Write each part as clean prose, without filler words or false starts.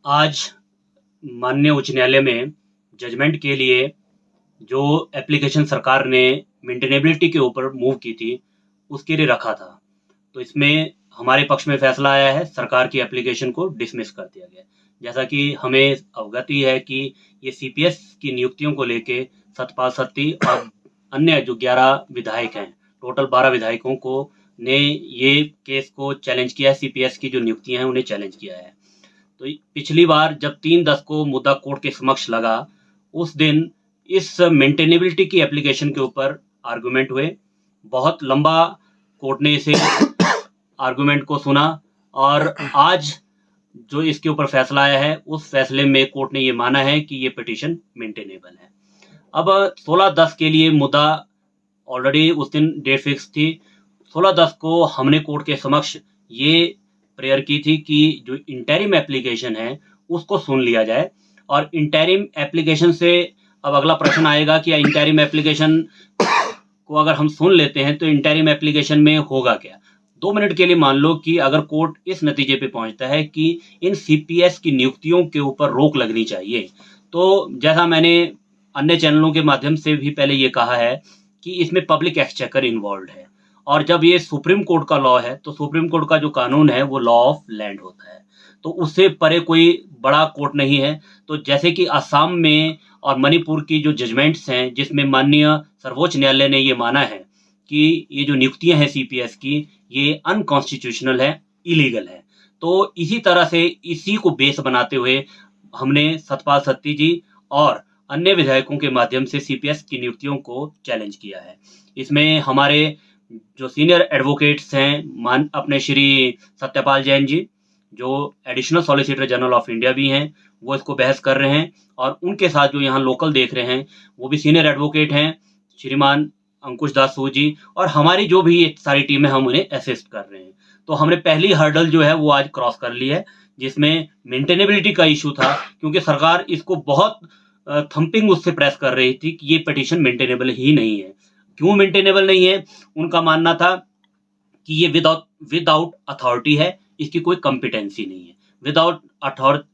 आज माननीय उच्च न्यायालय में जजमेंट के लिए जो एप्लीकेशन सरकार ने मेंटेनेबिलिटी के ऊपर मूव की थी, उसके लिए रखा था। तो इसमें हमारे पक्ष में फैसला आया है, सरकार की एप्लीकेशन को डिसमिस कर दिया गया। जैसा कि हमें अवगति है कि ये सीपीएस की नियुक्तियों को लेके सतपाल सत्ती और अन्य जो 11 विधायक हैं, टोटल 12 विधायकों को ने ये केस को चैलेंज किया है, सीपीएस की जो नियुक्तियां हैं उन्हें चैलेंज किया है। तो पिछली बार जब 3/10 को मुद्दा कोर्ट के समक्ष लगा, उस दिन इस मेंटेनेबिलिटी की एप्लीकेशन के ऊपर आर्गुमेंट हुए। बहुत लंबा कोर्ट ने इसे आर्गुमेंट को सुना और आज जो इसके ऊपर फैसला आया है, उस फैसले में कोर्ट ने ये माना है कि ये पिटीशन मेंटेनेबल है। अब 16/10 के लिए मुद्दा ऑलरेडी उस दिन डेट फिक्स थी। 16/10 को हमने कोर्ट के समक्ष ये प्रेयर की थी कि जो इंटरिम एप्लीकेशन है उसको सुन लिया जाए। और इंटरिम एप्लीकेशन से अब अगला प्रश्न आएगा कि इंटरिम एप्लीकेशन को अगर हम सुन लेते हैं तो इंटरिम एप्लीकेशन में होगा क्या। 2 मिनट के लिए मान लो कि अगर कोर्ट इस नतीजे पे पहुंचता है कि इन सीपीएस की नियुक्तियों के ऊपर रोक लगनी चाहिए, तो जैसा मैंने अन्य चैनलों के माध्यम से भी पहले ये कहा है कि इसमें पब्लिक एक्सचेकर इन्वॉल्व है। और जब ये सुप्रीम कोर्ट का लॉ है, तो सुप्रीम कोर्ट का जो कानून है वो लॉ ऑफ लैंड होता है, तो उससे परे कोई बड़ा कोर्ट नहीं है। तो जैसे कि असम में और मणिपुर की जो जजमेंट्स हैं, जिसमें माननीय सर्वोच्च न्यायालय ने ये माना है कि ये जो नियुक्तियां हैं सीपीएस की, ये अनकॉन्स्टिट्यूशनल है, इलीगल है। तो इसी तरह से इसी को बेस बनाते हुए हमने सतपाल सत्ती जी और अन्य विधायकों के माध्यम से सीपीएस की नियुक्तियों को चैलेंज किया है। इसमें हमारे जो सीनियर एडवोकेट्स हैं, मान अपने श्री सत्यपाल जैन जी, जो additional solicitor general of India भी हैं, वो इसको बहस कर रहे हैं। और उनके साथ जो यहाँ लोकल देख रहे हैं, वो भी सीनियर एडवोकेट हैं, श्रीमान अंकुश दास सूद जी। और हमारी जो भी सारी टीम है, हम उन्हें असिस्ट कर रहे हैं। तो हमने पहली हर्डल जो है वो आज क्रॉस कर ली है, जिसमें मेंटेनेबिलिटी का इशू था, क्योंकि सरकार इसको बहुत थंपिंग उससे प्रेस कर रही थी कि ये पिटीशन मेंटेनेबल ही नहीं है। क्यों मेंटेनेबल नहीं है? उनका मानना था कि ये विदाउट अथॉरिटी है, इसकी कोई कॉम्पिटेंसी नहीं है। विदाउट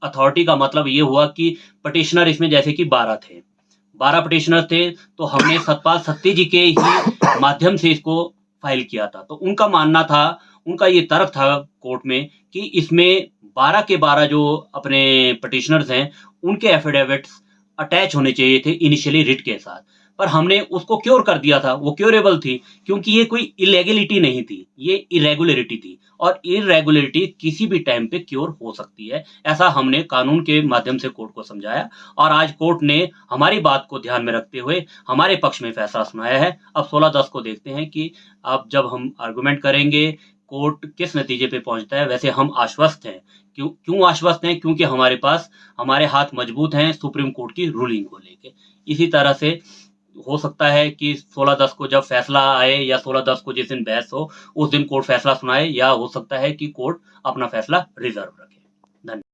अथॉरिटी का मतलब ये हुआ कि पिटिशनर इसमें जैसे कि 12 थे, 12 पिटिशनर थे, तो हमने सतपाल सत्ती जी के ही माध्यम से इसको फाइल किया था। तो उनका मानना था, उनका ये तर्क था कोर्ट में कि इसमें 12 के 12 जो अपने पिटिशनर्स हैं, उनके एफिडेविट्स अटैच होने चाहिए थे इनिशियली रिट के साथ। पर हमने उसको क्योर कर दिया था, वो क्योरेबल थी, क्योंकि ये कोई इलेगलिटी नहीं थी, ये इरेगुलरिटी थी। और इरेगुलरिटी किसी भी टाइम पे क्योर हो सकती है, ऐसा हमने कानून के माध्यम से कोर्ट को समझाया। और आज कोर्ट ने हमारी बात को ध्यान में रखते हुए हमारे पक्ष में फैसला सुनाया है। अब 16/10 को देखते हैं कि अब जब हम आर्गुमेंट करेंगे, कोर्ट किस नतीजे पे पहुंचता है। वैसे हम आश्वस्त हैं। क्यों आश्वस्त हैं? क्योंकि हमारे पास हमारे हाथ मजबूत हैं सुप्रीम कोर्ट की रूलिंग को लेके। इसी तरह से हो सकता है कि 16/10 को जब फैसला आए, या 16/10 को जिस दिन बहस हो, उस दिन कोर्ट फैसला सुनाए, या हो सकता है कि कोर्ट अपना फैसला रिजर्व रखे। धन्यवाद।